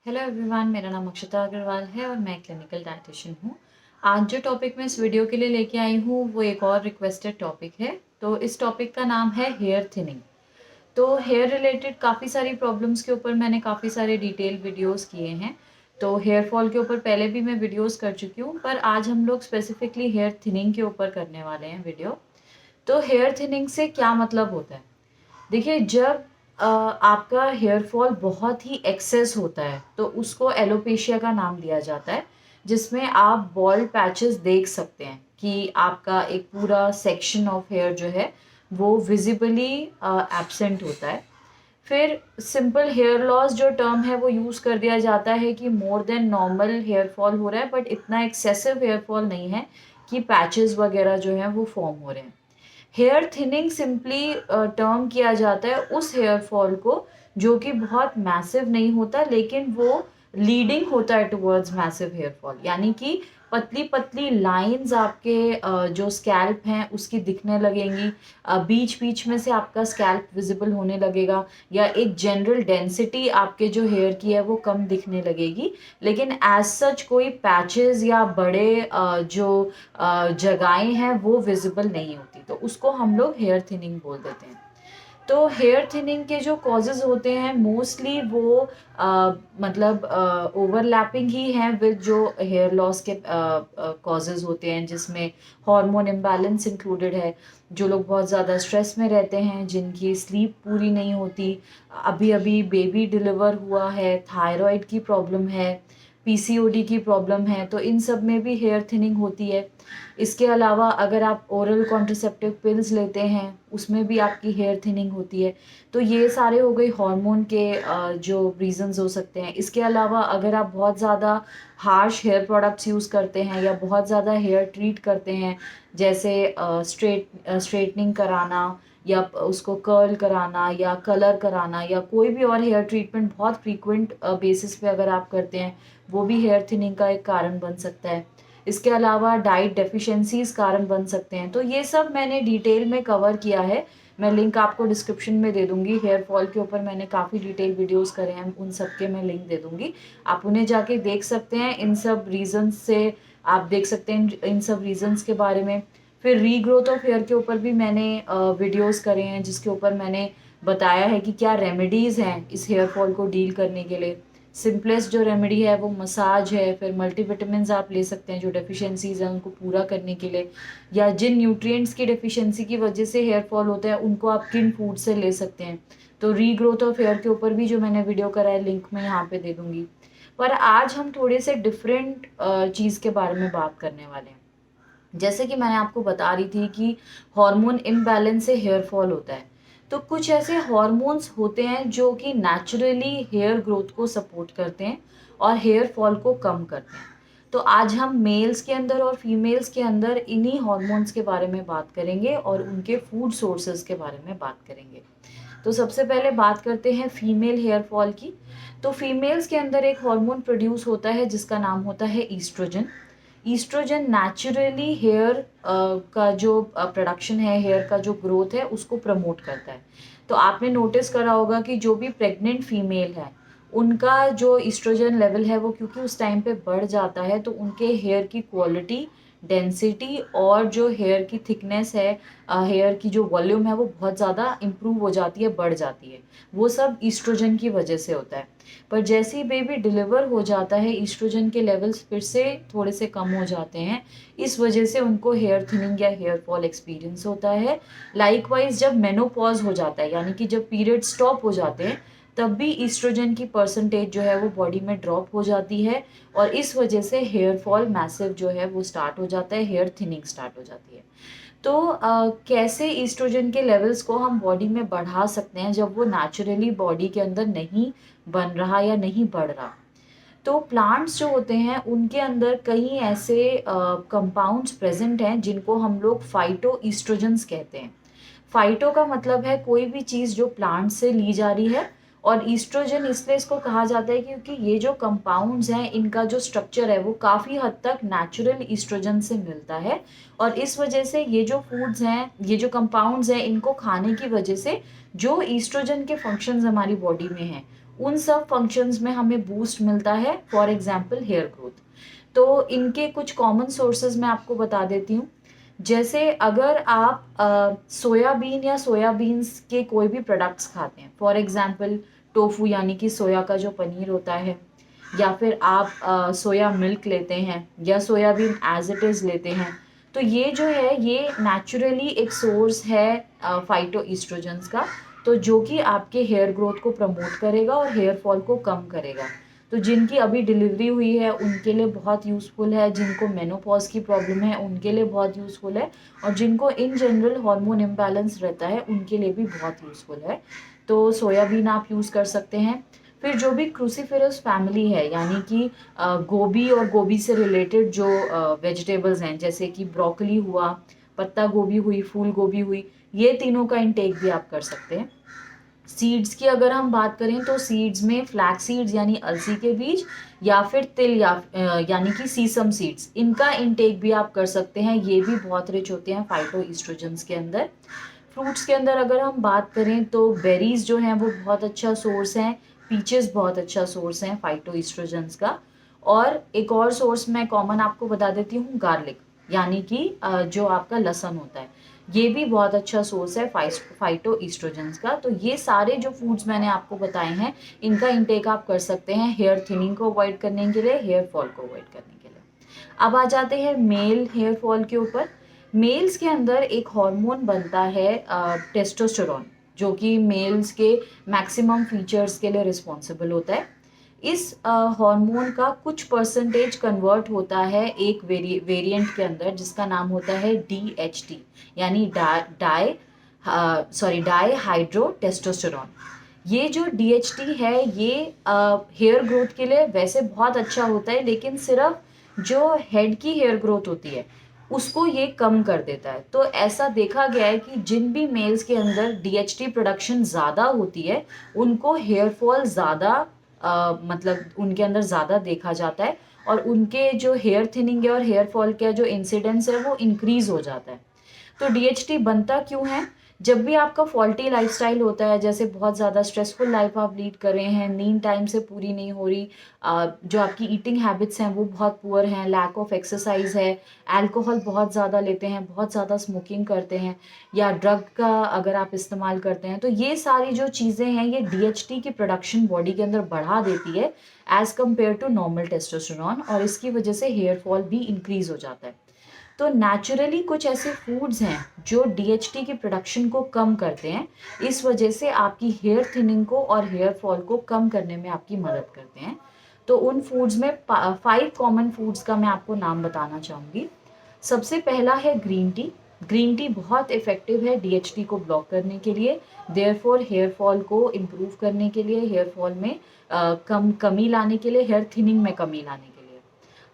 Hello everyone, मेरा नाम अक्षता अग्रवाल है और मैं क्लिनिकल डाइटिशियन हूँ। आज जो टॉपिक मैं इस वीडियो के लिए लेके आई हूँ वो एक और रिक्वेस्टेड टॉपिक है। तो इस टॉपिक का नाम है हेयर थिनिंग। तो हेयर रिलेटेड काफ़ी सारी प्रॉब्लम्स के ऊपर मैंने काफ़ी सारे डिटेल वीडियोस किए हैं। तो हेयर फॉल के ऊपर पहले भी मैं वीडियोस कर चुकी हूँ, पर आज हम लोग स्पेसिफिकली हेयर थिनिंग के ऊपर करने वाले हैं वीडियो। तो हेयर थिनिंग से क्या मतलब होता है? देखिए, जब आपका हेयर फॉल बहुत ही एक्सेस होता है तो उसको एलोपेशिया का नाम दिया जाता है, जिसमें आप बॉल्ड पैचेस देख सकते हैं कि आपका एक पूरा सेक्शन ऑफ हेयर जो है वो विजिबली एब्सेंट होता है। फिर सिंपल हेयर लॉस जो टर्म है वो यूज़ कर दिया जाता है कि more than normal hair fall हो रहा है, बट इतना एक्सेसिव हेयर फॉल नहीं है कि पैचेस वगैरह जो हैं वो फॉर्म हो रहे हैं। हेयर थिनिंग सिंपली टर्म किया जाता है उस हेयर फॉल को जो कि बहुत मैसिव नहीं होता, लेकिन वो लीडिंग होता है टुवर्ड्स मैसिव हेयर फॉल। यानी कि पतली पतली लाइंस आपके जो स्कैल्प हैं उसकी दिखने लगेंगी, बीच बीच में से आपका स्कैल्प विजिबल होने लगेगा, या एक जनरल डेंसिटी आपके जो हेयर की है वो कम दिखने लगेगी। लेकिन एज सच कोई पैचेस या बड़े जो जगहें हैं वो विजिबल नहीं होती, तो उसको हम लोग हेयर थिनिंग बोल देते हैं। तो हेयर थिनिंग के जो कॉजेज़ होते हैं मोस्टली वो मतलब ओवरलैपिंग ही हैं विद जो हेयर लॉस के कॉजेज़ होते हैं, जिसमें हार्मोन इम्बैलेंस इंक्लूडेड है। जो लोग बहुत ज़्यादा स्ट्रेस में रहते हैं, जिनकी स्लीप पूरी नहीं होती, अभी अभी बेबी डिलीवर हुआ है, थायराइड की प्रॉब्लम है, पीसीओडी की प्रॉब्लम है, तो इन सब में भी हेयर थिनिंग होती है। इसके अलावा अगर आप ओरल कॉन्ट्रासेप्टिव पिल्स लेते हैं उसमें भी आपकी हेयर थिनिंग होती है। तो ये सारे हो गए हार्मोन के जो रीजंस हो सकते हैं। इसके अलावा अगर आप बहुत ज़्यादा हार्श हेयर प्रोडक्ट्स यूज़ करते हैं या बहुत ज़्यादा हेयर ट्रीट करते हैं, जैसे स्ट्रेटनिंग कराना या उसको कर्ल कराना या कलर कराना या कोई भी और हेयर ट्रीटमेंट बहुत फ्रीक्वेंट बेसिस पे अगर आप करते हैं, वो भी हेयर थिनिंग का एक कारण बन सकता है। इसके अलावा डाइट डेफिशिएंसीज़ कारण बन सकते हैं। तो ये सब मैंने डिटेल में कवर किया है। मैं लिंक आपको डिस्क्रिप्शन में दे दूँगी। हेयर फॉल के ऊपर मैंने काफ़ी डिटेल वीडियोज़ करे हैं, उन सब के मैं लिंक दे दूँगी। आप उन्हें जाके देख सकते हैं। इन सब रीज़न्स से आप देख सकते हैं इन सब रीज़न्स के बारे में। फिर रीग्रोथ ऑफ हेयर के ऊपर भी मैंने वीडियोज़ करे हैं, जिसके ऊपर मैंने बताया है कि क्या रेमेडीज़ हैं इस हेयर फॉल को डील करने के लिए। सिंपलेस्ट जो रेमेडी है वो मसाज है। फिर मल्टीविटामिन्स आप ले सकते हैं जो डेफिशिएंसीज़ हैं उनको पूरा करने के लिए, या जिन न्यूट्रिएंट्स की डेफिशिएंसी की वजह से हेयर फॉल होता है उनको आप किन फूड से ले सकते हैं। तो रीग्रोथ ऑफ हेयर के ऊपर भी जो मैंने वीडियो करा है लिंक मैं यहाँ पे दे दूँगी। पर आज हम थोड़े से डिफरेंट चीज़ के बारे में बात करने वाले हैं। जैसे कि मैंने आपको बता रही थी कि हार्मोन इम्बैलेंस से हेयर फॉल होता है। तो कुछ ऐसे हार्मोन्स होते हैं जो कि नेचुरली हेयर ग्रोथ को सपोर्ट करते हैं और हेयर फॉल को कम करते हैं। तो आज हम मेल्स के अंदर और फीमेल्स के अंदर इन्हीं हार्मोन्स के बारे में बात करेंगे और उनके फूड सोर्सेज के बारे में बात करेंगे। तो सबसे पहले बात करते हैं फीमेल हेयर फॉल की। तो फीमेल्स के अंदर एक हार्मोन प्रोड्यूस होता है जिसका नाम होता है ईस्ट्रोजन। ईस्ट्रोजन नेचुरली हेयर का जो प्रोडक्शन है, हेयर का जो ग्रोथ है उसको प्रमोट करता है। तो आपने नोटिस करा होगा कि जो भी प्रेग्नेंट फीमेल है उनका जो ईस्ट्रोजन लेवल है वो क्योंकि उस टाइम पे बढ़ जाता है, तो उनके हेयर की क्वालिटी, डेंसिटी और जो हेयर की थिकनेस है, हेयर की जो वॉल्यूम है वो बहुत ज़्यादा इम्प्रूव हो जाती है, बढ़ जाती है। वो सब ईस्ट्रोजन की वजह से होता है। पर जैसे ही बेबी डिलीवर हो जाता है ईस्ट्रोजन के लेवल्स फिर से थोड़े से कम हो जाते हैं। इस वजह से उनको हेयर थिनिंग या हेयर फॉल एक्सपीरियंस होता है। लाइकवाइज जब मेनोपॉज हो जाता है, यानी कि जब पीरियड स्टॉप हो जाते हैं, तब भी ईस्ट्रोजन की परसेंटेज जो है वो बॉडी में ड्रॉप हो जाती है और इस वजह से हेयर फॉल मैसिव जो है वो स्टार्ट हो जाता है, हेयर थिनिंग स्टार्ट हो जाती है। तो कैसे ईस्ट्रोजन के लेवल्स को हम बॉडी में बढ़ा सकते हैं जब वो नेचुरली बॉडी के अंदर नहीं बन रहा या नहीं बढ़ रहा? तो प्लांट्स जो होते हैं उनके अंदर कई ऐसे कंपाउंड्स प्रेजेंट हैं जिनको हम लोग फाइटो ईस्ट्रोजन्स कहते हैं। फाइटो का मतलब है कोई भी चीज़ जो प्लांट से ली जा रही है, और ईस्ट्रोजन इसलिए इसको कहा जाता है क्योंकि ये जो कंपाउंड्स हैं इनका जो स्ट्रक्चर है वो काफ़ी हद तक नेचुरल ईस्ट्रोजन से मिलता है। और इस वजह से ये जो फूड्स हैं, ये जो कंपाउंड्स हैं, इनको खाने की वजह से जो ईस्ट्रोजन के फंक्शंस हमारी बॉडी में हैं उन सब फंक्शंस में हमें बूस्ट मिलता है, फॉर एग्जांपल हेयर ग्रोथ। तो इनके कुछ कॉमन सोर्सेज मैं आपको बता देती हूँ। जैसे अगर आप सोयाबीन या सोयाबीन्स के कोई भी प्रोडक्ट्स खाते हैं, फॉर एग्जांपल टोफू यानी कि सोया का जो पनीर होता है, या फिर आप सोया मिल्क लेते हैं या सोयाबीन एज इट इज़ लेते हैं, तो ये जो है ये नेचुरली एक सोर्स है फाइटो ईस्ट्रोजन्स का, तो जो कि आपके हेयर ग्रोथ को प्रमोट करेगा और हेयर फॉल को कम करेगा। तो जिनकी अभी डिलीवरी हुई है उनके लिए बहुत यूज़फुल है, जिनको मेनोपॉज की प्रॉब्लम है उनके लिए बहुत यूज़फुल है, और जिनको इन जनरल हार्मोन इम्बैलेंस रहता है उनके लिए भी बहुत यूज़फुल है। तो सोयाबीन आप यूज़ कर सकते हैं। फिर जो भी क्रूसीफेरस फैमिली है, यानी कि गोभी और गोभी से रिलेटेड जो वेजिटेबल्स हैं, जैसे कि ब्रोकली हुआ, पत्ता गोभी हुई, फूल गोभी हुई, ये तीनों का इंटेक भी आप कर सकते हैं। सीड्स की अगर हम बात करें तो सीड्स में फ्लैक्स सीड्स यानी अलसी के बीज, या फिर तिल यानी कि सीसम सीड्स, इनका इंटेक भी आप कर सकते हैं। ये भी बहुत रिच होते हैं फाइटो ईस्ट्रोजन्स के अंदर। फ्रूट्स के अंदर अगर हम बात करें तो बेरीज जो हैं वो बहुत अच्छा सोर्स हैं, पीचेस बहुत अच्छा सोर्स हैं फाइटो ईस्ट्रोजन्स का। और एक और सोर्स मैं कॉमन आपको बता देती हूँ, गार्लिक यानी कि जो आपका लहसुन होता है, ये भी बहुत अच्छा सोर्स है फाइटो ईस्ट्रोजन्स का। तो ये सारे जो फूड्स मैंने आपको बताए हैं, इनका इंटेक आप कर सकते हैं हेयर थिनिंग को अवॉइड करने के लिए, हेयर फॉल को अवॉइड करने के लिए। अब आ जाते हैं मेल हेयर फॉल के ऊपर। मेल्स के अंदर एक हार्मोन बनता है टेस्टोस्टेरोन, जो कि मेल्स के मैक्सिमम फीचर्स के लिए रिस्पॉन्सिबल होता है। इस हार्मोन का कुछ परसेंटेज कन्वर्ट होता है एक वेरिएंट के अंदर, जिसका नाम होता है DHT, यानी डाई हाइड्रो टेस्टोस्टेरोन। ये जो DHT है ये हेयर ग्रोथ के लिए वैसे बहुत अच्छा होता है, लेकिन सिर्फ जो हेड की हेयर ग्रोथ होती है उसको ये कम कर देता है। तो ऐसा देखा गया है कि जिन भी मेल्स के अंदर DHT प्रोडक्शन ज़्यादा होती है उनको हेयर फॉल ज़्यादा मतलब उनके अंदर ज़्यादा देखा जाता है, और उनके जो हेयर थिनिंग है और हेयर फॉल का जो इंसिडेंस है वो इंक्रीज हो जाता है। तो DHT बनता क्यों है? जब भी आपका फॉल्टी लाइफस्टाइल होता है, जैसे बहुत ज़्यादा स्ट्रेसफुल लाइफ आप लीड कर रहे हैं, नींद टाइम से पूरी नहीं हो रही, जो आपकी ईटिंग हैबिट्स हैं वो बहुत पुअर हैं, लैक ऑफ एक्सरसाइज है, अल्कोहल बहुत ज़्यादा लेते हैं, बहुत ज़्यादा स्मोकिंग करते हैं, या ड्रग का अगर आप इस्तेमाल करते हैं, तो ये सारी जो चीज़ें हैं ये DHT की प्रोडक्शन बॉडी के अंदर बढ़ा देती है as compare to normal testosterone, और इसकी वजह से हेयर फॉल भी इंक्रीज हो जाता है। तो नेचुरली कुछ ऐसे फूड्स हैं जो DHT की प्रोडक्शन को कम करते हैं, इस वजह से आपकी हेयर थिनिंग को और हेयर फॉल को कम करने में आपकी मदद करते हैं। तो उन फूड्स में 5 कॉमन फूड्स का मैं आपको नाम बताना चाहूँगी। सबसे पहला है ग्रीन टी। ग्रीन टी बहुत इफ़ेक्टिव है DHT को ब्लॉक करने के लिए, देयरफॉर हेयर फॉल को इम्प्रूव करने के लिए, हेयर फॉल में कमी लाने के लिए, हेयर थिनिंग में कमी लाने के लिए।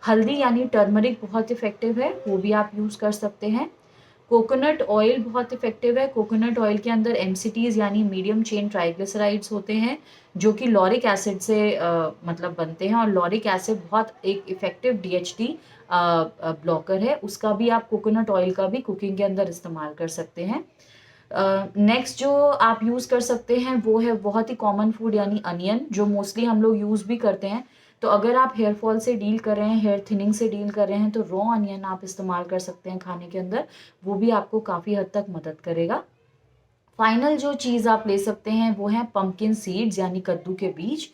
हल्दी यानी टर्मरिक बहुत इफ़ेक्टिव है, वो भी आप यूज़ कर सकते हैं। कोकोनट ऑयल बहुत इफ़ेक्टिव है। कोकोनट ऑयल के अंदर MCTs यानी मीडियम चेन ट्राइग्लिसराइड्स होते हैं, जो कि लॉरिक एसिड से मतलब बनते हैं, और लॉरिक एसिड बहुत एक इफ़ेक्टिव DHT ब्लॉकर है। उसका भी आप कोकोनट ऑयल का भी कुकिंग के अंदर इस्तेमाल कर सकते हैं। नेक्स्ट जो आप यूज़ कर सकते हैं वो है बहुत ही कॉमन फूड यानी अनियन, जो मोस्टली हम लोग यूज़ भी करते हैं। तो अगर आप हेयर फॉल से डील कर रहे हैं, हेयर थिनिंग से डील कर रहे हैं, तो रॉ अनियन आप इस्तेमाल कर सकते हैं खाने के अंदर, वो भी आपको काफ़ी हद तक मदद करेगा। फाइनल जो चीज़ आप ले सकते हैं वो है पंपकिन सीड्स यानी कद्दू के बीज।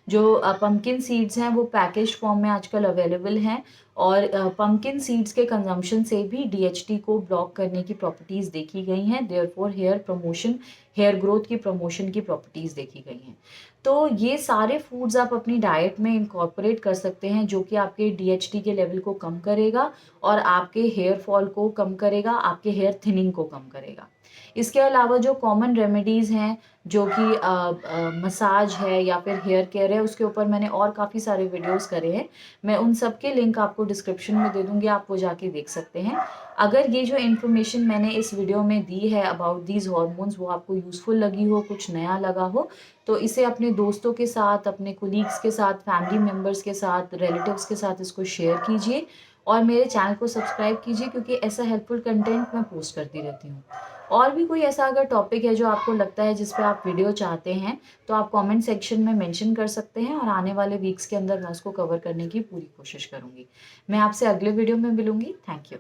जो पंपकिन सीड्स हैं वो पैकेज फॉर्म में आजकल अवेलेबल हैं, और पंपकिन सीड्स के कंजम्पशन से भी DHT को ब्लॉक करने की प्रॉपर्टीज़ देखी गई हैं, देयरफॉर हेयर ग्रोथ की प्रमोशन की प्रॉपर्टीज़ देखी गई हैं। तो ये सारे फूड्स आप अपनी डाइट में इंकॉर्पोरेट कर सकते हैं, जो कि आपके DHT के लेवल को कम करेगा और आपके हेयर फॉल को कम करेगा, आपके हेयर थिनिंग को कम करेगा। इसके अलावा जो कॉमन रेमेडीज़ हैं, जो कि मसाज है या फिर हेयर केयर है, उसके ऊपर मैंने और काफ़ी सारे वीडियोस करे हैं। मैं उन सब के लिंक आपको डिस्क्रिप्शन में दे दूँगी, आप वो जाके देख सकते हैं। अगर ये जो इन्फॉर्मेशन मैंने इस वीडियो में दी है अबाउट दीज़ हार्मोन्स वो आपको यूज़फुल लगी हो, कुछ नया लगा हो, तो इसे अपने दोस्तों के साथ, अपने कोलीग्स के साथ, फैमिली मेम्बर्स के साथ, रिलेटिव्स के साथ इसको शेयर कीजिए, और मेरे चैनल को सब्सक्राइब कीजिए, क्योंकि ऐसा हेल्पफुल कंटेंट मैं पोस्ट करती रहती हूँ। और भी कोई ऐसा अगर टॉपिक है जो आपको लगता है जिस पे आप वीडियो चाहते हैं, तो आप कमेंट सेक्शन में मेंशन कर सकते हैं और आने वाले वीक्स के अंदर मैं उसको कवर करने की पूरी कोशिश करूँगी। मैं आपसे अगले वीडियो में मिलूँगी। Thank you.